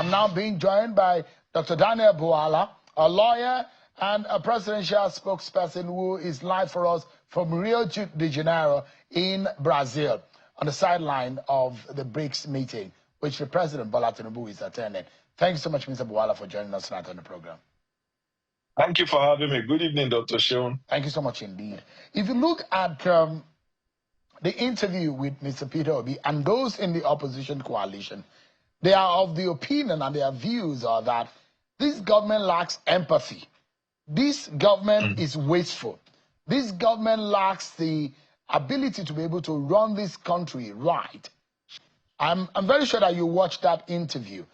I'm now being joined by Dr. Daniel Bwala, a lawyer and a presidential spokesperson who is live for us from Rio de Janeiro in Brazil on the sideline of the BRICS meeting, which the President Bola Tinubu is attending. Thank you so much, Mr. Bwala, for joining us tonight on the program. Thank you for having me. Good evening, Dr. Sean. Thank you so much indeed. If you look at the interview with Mr. Peter Obi and those in the opposition coalition, they are of the opinion and their views are that this government lacks empathy. This government is wasteful. This government lacks the ability to be able to run this country right. I'm very sure that you watched that interview.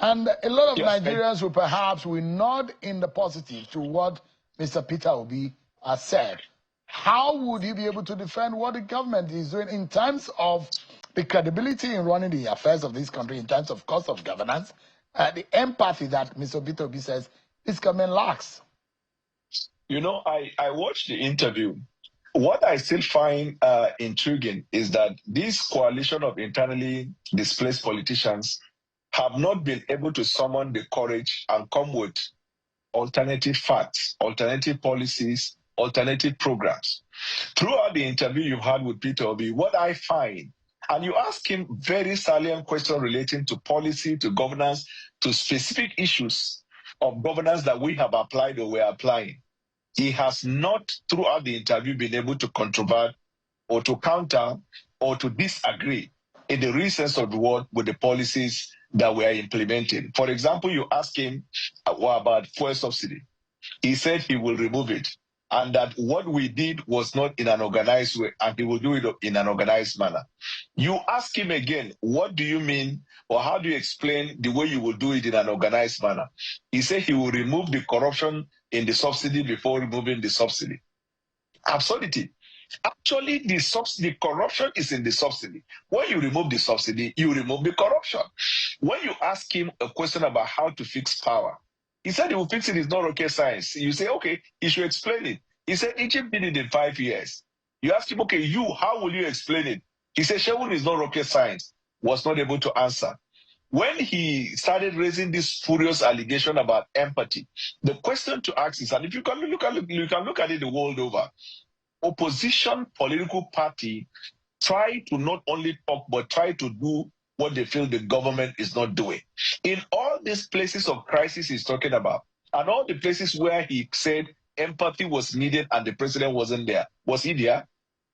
And a lot of Nigerians will perhaps nod in the positive to what Mr. Peter Obi has said. How would you be able to defend what the government is doing in terms of the credibility in running the affairs of this country, in terms of cost of governance, the empathy that Mr. Peter Obi says this government lacks? You know, I watched the interview. What I still find intriguing is that this coalition of internally displaced politicians have not been able to summon the courage and come with alternative facts, alternative policies, alternative programs. Throughout the interview you've had with Peter Obi, what I find, and you ask him very salient questions relating to policy, to governance, to specific issues of governance that we have applied or we're applying. He has not, throughout the interview, been able to controvert or to counter or to disagree in the real sense of the word with the policies that we are implementing. For example, you ask him about fuel subsidy. He said he will remove it and that what we did was not in an organized way and he will do it in an organized manner. You ask him again, what do you mean or how do you explain the way you will do it in an organized manner? He said he will remove the corruption in the subsidy before removing the subsidy. Absurdity. Actually, the corruption is in the subsidy. When you remove the subsidy, you remove the corruption. When you ask him a question about how to fix power, he said he will fix it. It's not rocket science. You say, okay, he should explain it. He said Egypt did it in 5 years. You ask him, okay, how will you explain it? He said Shewin is not rocket science. Was not able to answer. When he started raising this furious allegation about empathy, the question to ask is, and if you can look at it the world over, opposition political party try to not only talk but try to do what they feel the government is not doing. In all these places of crisis he's talking about, and all the places where he said empathy was needed and the president wasn't there, was he there?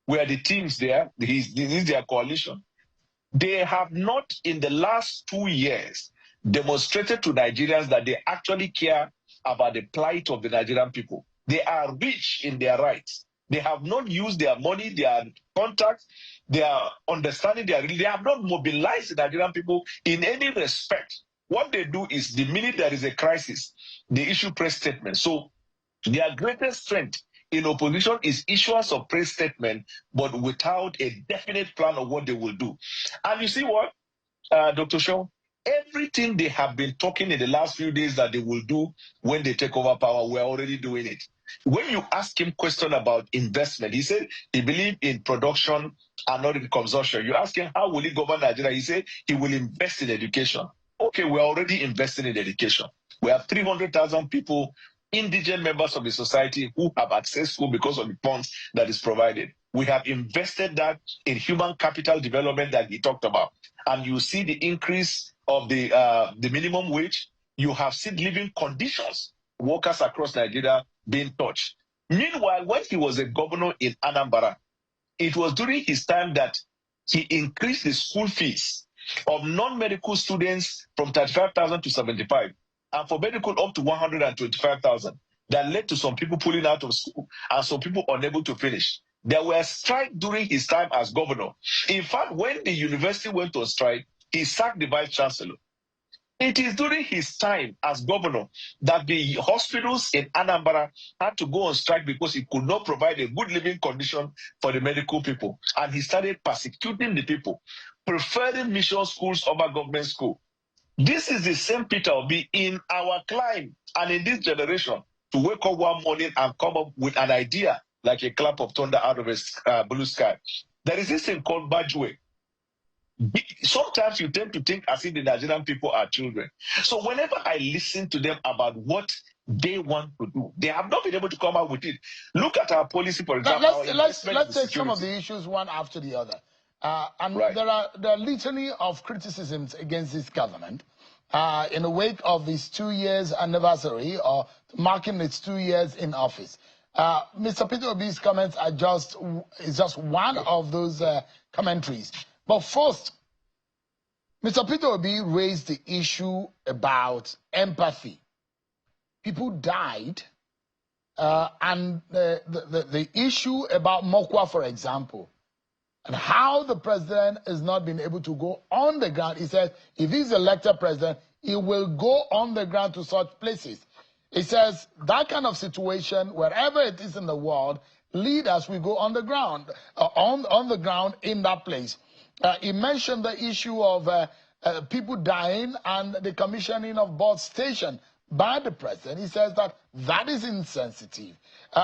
Were the teams there? This is their coalition. They have not, in the last 2 years, demonstrated to Nigerians that they actually care about the plight of the Nigerian people. They are rich in their rights. They have not used their money, their contacts, their understanding, they have not mobilized the Nigerian people in any respect. What they do is the minute there is a crisis, they issue press statements. So their greatest strength in opposition is issuance of press statement, but without a definite plan of what they will do. And you see what, Dr. Shaw? Everything they have been talking in the last few days that they will do when they take over power, we're already doing it. When you ask him question about investment, he said he believes in production and not in consumption. You ask him how will he govern Nigeria, he said he will invest in education. Okay, we're already investing in education. We have 300,000 people, indigent members of the society who have access to school because of the funds that is provided. We have invested that in human capital development that he talked about. And you see the increase of the minimum wage. You have seen living conditions, workers across Nigeria being touched. Meanwhile, when he was a governor in Anambra, it was during his time that he increased the school fees of non-medical students from 35,000 to 75,000, and for medical up to 125,000. That led to some people pulling out of school and some people unable to finish. There were strikes during his time as governor. In fact, when the university went on strike, he sacked the vice chancellor. It is during his time as governor that the hospitals in Anambra had to go on strike because he could not provide a good living condition for the medical people. And he started persecuting the people, preferring mission schools over government school. This is the same Peter Obi in our climb and in this generation to wake up one morning and come up with an idea like a clap of thunder out of a blue sky. There is this thing called Bajwe. Sometimes you tend to think as if the Nigerian people are children. So whenever I listen to them about what they want to do, they have not been able to come out with it. Look at our policy, for example, our investment Let's in take some of security. the issues one after the other. And Right. there are litany of criticisms against this government in the wake of its 2 years anniversary or marking its 2 years in office. Mr. Peter Obi's comments are just one of those commentaries. But first, Mr. Peter Obi raised the issue about empathy. People died, and the issue about Mokwa, for example, and how the president has not been able to go on the ground. He says if he's elected president, he will go on the ground to such places. He says that kind of situation, wherever it is in the world, leaders will go on the ground, on the ground in that place. He mentioned the issue of people dying and the commissioning of both station by the president. He says that is insensitive.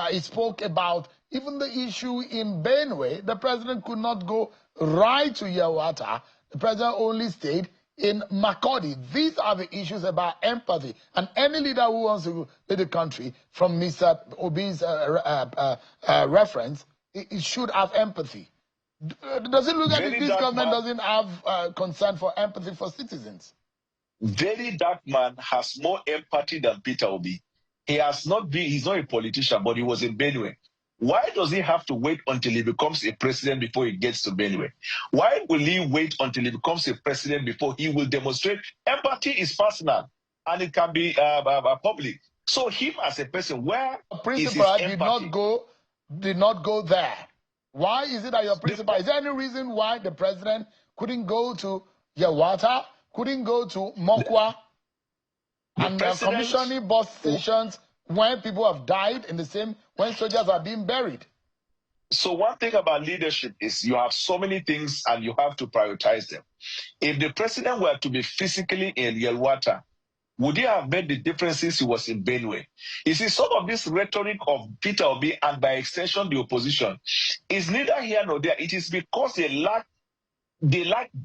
He spoke about even the issue in Benue. The president could not go right to Yawata. The president only stayed in Makodi. These are the issues about empathy. And any leader who wants to lead the country, from Mr. Obi's reference, it should have empathy. Does it look like this government doesn't have concern for empathy for citizens? Very dark man has more empathy than Peter Obi. He's not a politician, but he was in Benue. Why does he have to wait until he becomes a president before he gets to Benue? Why will he wait until he becomes a president before he will demonstrate? Empathy is personal, and it can be public. So him as a person, where is his empathy? did not go there. Why is it that your principal? Is there any reason why the president couldn't go to Yawata, couldn't go to Mokwa, and commissioning bus stations when people have died in the same, when soldiers are being buried? So one thing about leadership is you have so many things and you have to prioritize them. If the president were to be physically in Yelwata, would he have made the differences he was in Benue? You see, some of this rhetoric of Peter Obi and by extension the opposition is neither here nor there. It is because they lack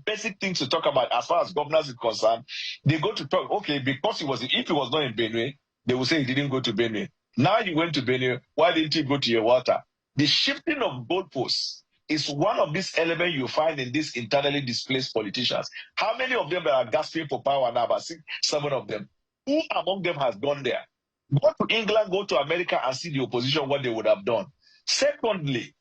basic things to talk about as far as governance is concerned. They go to talk, okay, because if he was not in Benue, they will say he didn't go to Benue. Now he went to Benue, why didn't he go to Yelwata? The shifting of goalposts is one of these elements you find in these internally displaced politicians. How many of them are gasping for power now? About 6, 7 of them. Who among them has gone there? Go to England, go to America and see the opposition, what they would have done. Secondly,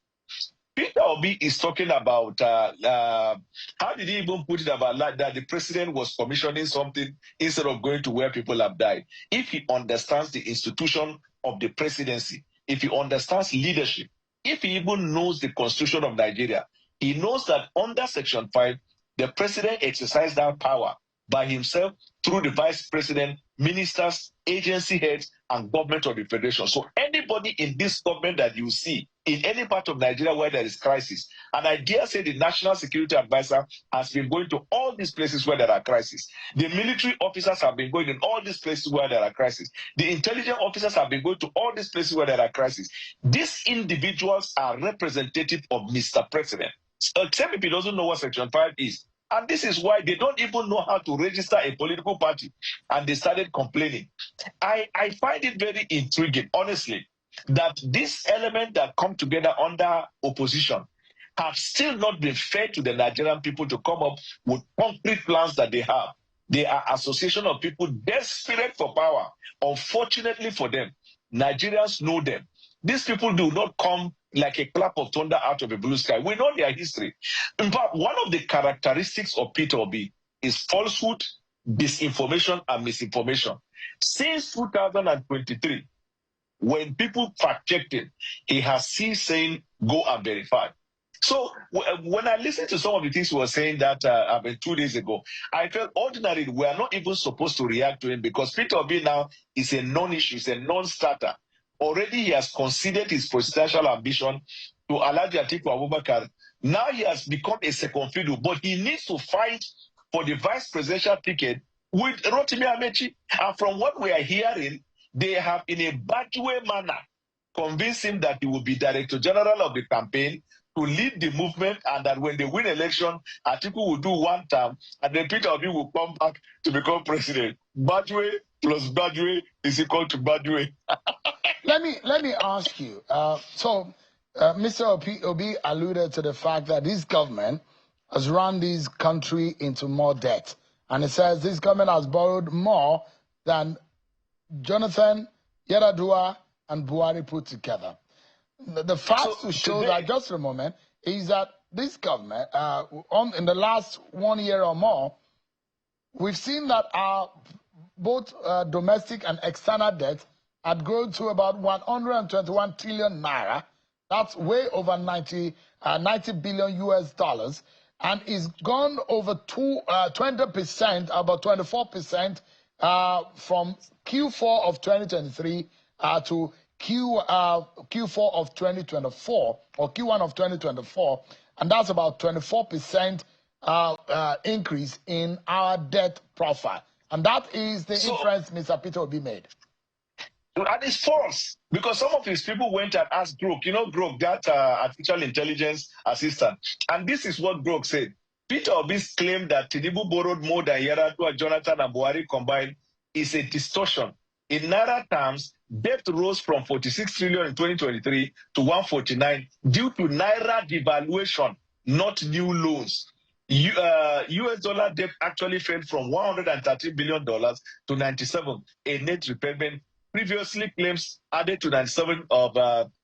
Peter Obi is talking about, how did he even put it about that the president was commissioning something instead of going to where people have died? If he understands the institution of the presidency, if he understands leadership, if he even knows the constitution of Nigeria, he knows that under Section 5, the president exercised that power by himself through the vice president, ministers, agency heads, and government of the federation. So anybody in this government that you see in any part of Nigeria where there is crisis, and I dare say the National Security Advisor has been going to all these places where there are crises. The military officers have been going in all these places where there are crises. The intelligence officers have been going to all these places where there are crises. These individuals are representative of Mr. President. Except if he doesn't know what Section 5 is. And this is why they don't even know how to register a political party. And they started complaining. I find it very intriguing, honestly, that this element that come together under opposition have still not been fair to the Nigerian people to come up with concrete plans that they have. They are association of people desperate for power. Unfortunately for them, Nigerians know them. These people do not come like a clap of thunder out of a blue sky. We know their history. In fact, one of the characteristics of Peter Obi is falsehood, disinformation, and misinformation. Since 2023, when people fact-checked him, he has ceased saying, go and verify. So when I listened to some of the things he was saying that 2 days ago, I felt ordinarily we are not even supposed to react to him because Peter Obi now is a non-issue, is a non-starter. Already he has considered his presidential ambition to Alhaji Atiku Abubakar. Now he has become a second fiddle, but he needs to fight for the vice presidential ticket with Rotimi Amechi. And from what we are hearing, they have in a bad way manner convinced him that he will be director general of the campaign to lead the movement, and that when they win election, Atiku will do one term, and then Peter Obi will come back to become president. Badwe plus Badwe is equal to Badwe. Let me ask you. Mr. Obi alluded to the fact that this government has run this country into more debt, and it says this government has borrowed more than Jonathan, Yar'Adua, and Buhari put together. The facts to show today, that, just for a moment, is that this government, in the last 1 year or more, we've seen that our both domestic and external debt had grown to about 121 trillion naira. That's way over 90 billion US dollars, and is gone over 20%, about 24% from Q4 of 2023 to Q4 of 2024 or Q1 of 2024, and that's about 24% increase in our debt profile. And that is the inference Mr. Peter Obi made. And it's false, because some of his people went and asked Grok, Grok, that artificial intelligence assistant. And this is what Grok said. Peter Obi's claim that Tinubu borrowed more than Yar'Adua, Jonathan, and Buhari combined is a distortion. In Naira terms, debt rose from 46 trillion in 2023 to 149 due to Naira devaluation, not new loans. US dollar debt actually fell from $113 billion to 97, a net repayment. Previously, claims added to 97 of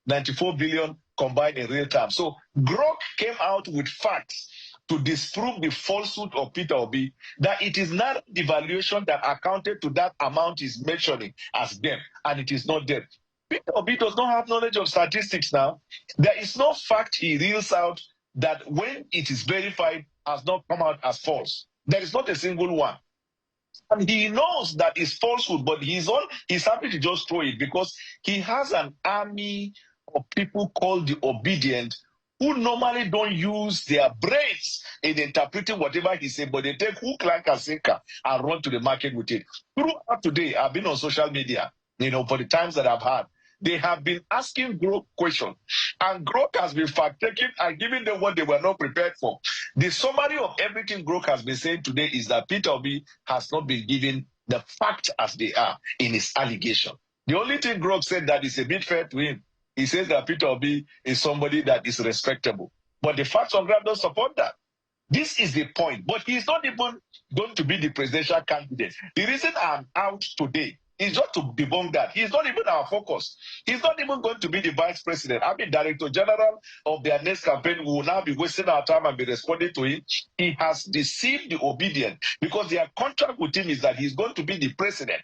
94 billion combined in real terms. So Grok came out with facts to disprove the falsehood of Peter Obi, that it is not devaluation that accounted to that amount he's mentioning as debt, and it is not debt. Peter Obi does not have knowledge of statistics now. There is no fact he reels out that, when it is verified, has not come out as false. There is not a single one. And he knows that it's falsehood, but he's happy to just throw it, because he has an army of people called the obedient, who normally don't use their brains in interpreting whatever he says, but they take hook, line, and sinker and run to the market with it. Throughout today, I've been on social media, for the times that I've had. They have been asking Grok questions, and Grok has been fact-checking and giving them what they were not prepared for. The summary of everything Grok has been saying today is that Peter Obi has not been given the facts as they are in his allegation. The only thing Grok said that is a bit fair to him, he says that Peter Obi is somebody that is respectable. But the facts on ground don't support that. This is the point. But he's not even going to be the presidential candidate. The reason I'm out today is just to debunk that. He's not even our focus. He's not even going to be the vice president. I mean, director general of their next campaign. We will now be wasting our time and be responding to him. He has deceived the obedient, because their contract with him is that he's going to be the president,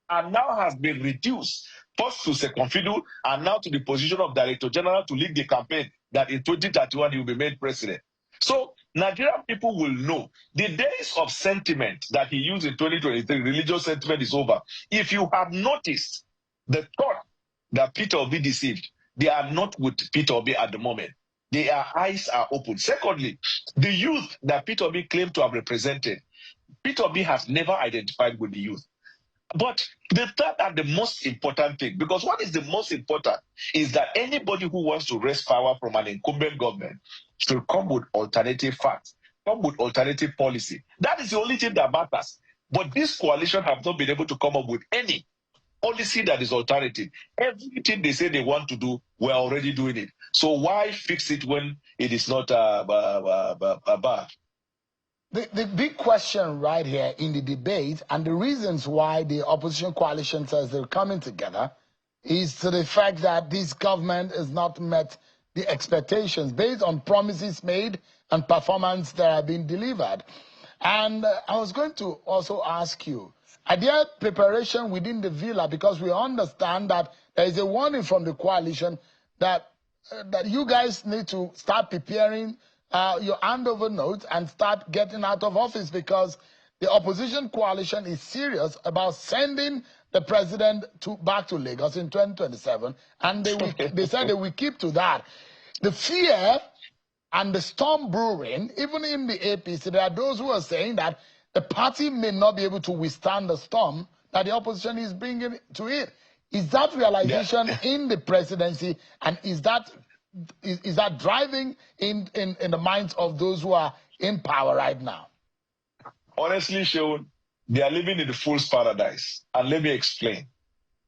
and now has been reduced first to second fiddle, and now to the position of director general to lead the campaign, that in 2031 he will be made president. So Nigerian people will know the days of sentiment that he used in 2023, religious sentiment, is over. If you have noticed the thought that Peter Obi deceived, they are not with Peter Obi at the moment. Their eyes are open. Secondly, the youth that Peter Obi claimed to have represented, Peter Obi has never identified with the youth. But the third and the most important thing, because what is the most important is that anybody who wants to wrest power from an incumbent government should come with alternative facts, come with alternative policy. That is the only thing that matters. But this coalition have not been able to come up with any policy that is alternative. Everything they say they want to do, we're already doing it. So why fix it when it is not bad? The big question right here in the debate, and the reasons why the opposition coalition says they're coming together, is to the fact that this government has not met the expectations based on promises made and performance that have been delivered. And I was going to also ask you, are there preparation within the villa, because we understand that there is a warning from the coalition that you guys need to start preparing your handover notes and start getting out of office, because the opposition coalition is serious about sending the president back to Lagos in 2027, and they said they will keep to that. The fear and the storm brewing, even in the APC, there are those who are saying that the party may not be able to withstand the storm that the opposition is bringing to it. Is that realization in the presidency, and is that is that driving in the minds of those who are in power right now? Honestly, Sheon, they are living in the fool's paradise. And let me explain.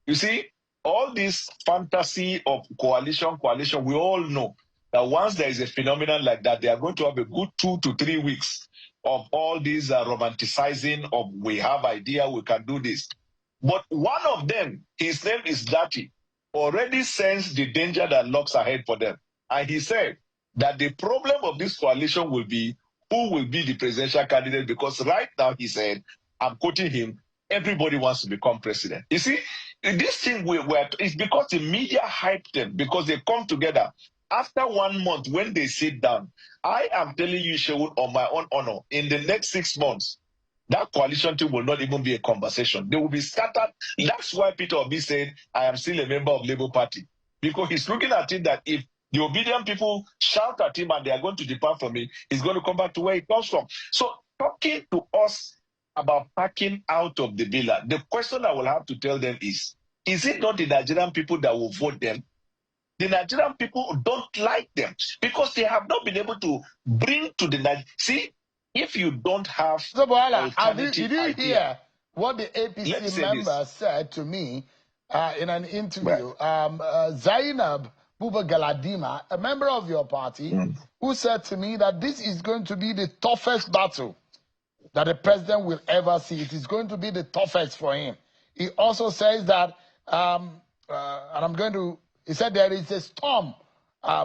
You see, all this fantasy of coalition, we all know that once there is a phenomenon like that, they are going to have a good 2 to 3 weeks of all these romanticizing of we have idea, we can do this. But one of them, his name is Dati, already sensed the danger that lurks ahead for them. And he said that the problem of this coalition will be who will be the presidential candidate, because right now, he said, I'm quoting him, everybody wants to become president. You see, this thing it's because the media hyped them, because they come together. After 1 month, when they sit down, I am telling you, Shewood, on my own honor, in the next 6 months, that coalition team will not even be a conversation. They will be scattered. That's why Peter Obi said, I am still a member of Labour Party. Because he's looking at it that if the obedient people shout at him and they are going to depart from him, he's going to come back to where he comes from. So talking to us about packing out of the villa, the question I will have to tell them is it not the Nigerian people that will vote them? The Nigerian people don't like them because they have not been able to bring to the see, if you don't have so Bwala, alternative did you idea, hear what the APC member said to me in an interview? Zainab Buba Galadima, a member of your party, who said to me that this is going to be the toughest battle that the president will ever see. It is going to be the toughest for him. He also says that, and I'm going to, he said there is a storm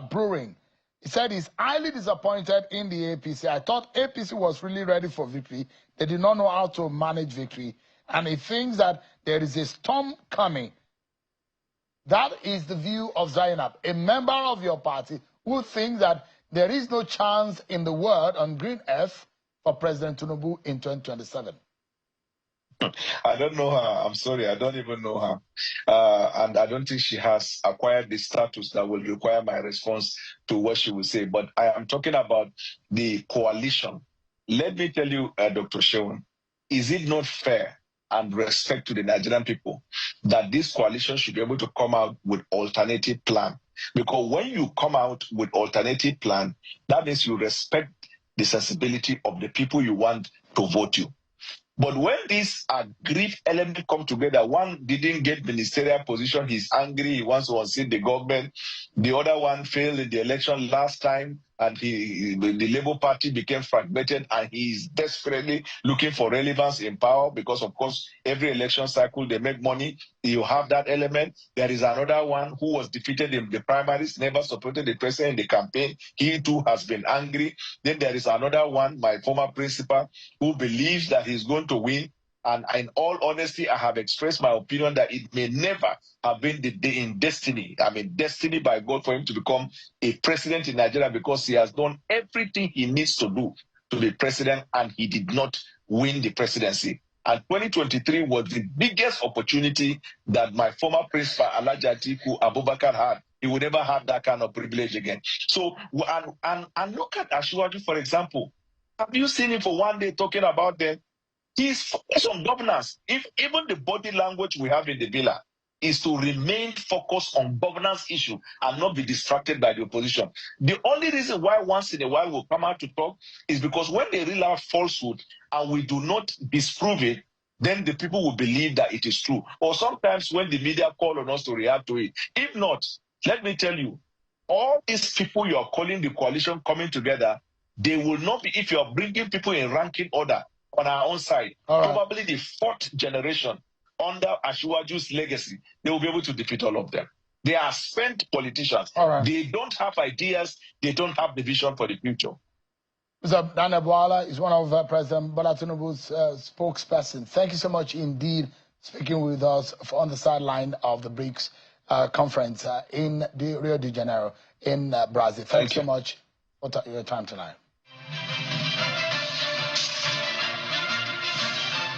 brewing. He said he's highly disappointed in the APC. I thought APC was really ready for victory. They did not know how to manage victory. And he thinks that there is a storm coming. That is the view of Zainab, a member of your party who thinks that there is no chance in the world on green earth for President Tinubu in 2027. I don't know her. I'm sorry. I don't even know her. And I don't think she has acquired the status that will require my response to what she will say. But I am talking about the coalition. Let me tell you, Dr. Shewan, is it not fair and respect to the Nigerian people that this coalition should be able to come out with alternative plan? Because when you come out with alternative plan, that means you respect the sensibility of the people you want to vote you. But when these aggrieved elements come together, one didn't get ministerial position, he's angry, he wants to unseat the government. The other one failed in the election last time, and the Labour Party became fragmented, and he's desperately looking for relevance in power because, of course, every election cycle, they make money. You have that element. There is another one who was defeated in the primaries, never supported the president in the campaign. He too has been angry. Then there is another one, my former principal, who believes that he's going to win. And in all honesty, I have expressed my opinion that it may never have been the day in destiny. I mean, destiny by God for him to become a president in Nigeria, because he has done everything he needs to do to be president, and he did not win the presidency. And 2023 was the biggest opportunity that my former principal, Alhaji Atiku Abubakar, had. He would never have that kind of privilege again. So, and look at Asiwaju, for example. Have you seen him for one day talking about them? He's focused on governance. If even the body language we have in the villa is to remain focused on governance issue and not be distracted by the opposition. The only reason why once in a while we'll come out to talk is because when they reel out falsehood and we do not disprove it, then the people will believe that it is true. Or sometimes when the media call on us to react to it. If not, let me tell you, all these people you are calling the coalition coming together, they will not be, if you are bringing people in ranking order on our own side, probably the fourth generation under Asiwaju's legacy, they will be able to defeat all of them. They are spent politicians. They don't have ideas. They don't have the vision for the future. Mr. Daniel Bwala is one of President Bola Tinubu's spokesperson. Thank you so much indeed speaking with us on the sideline of the BRICS conference in Rio de Janeiro in Brazil. Thank you so much for your time tonight.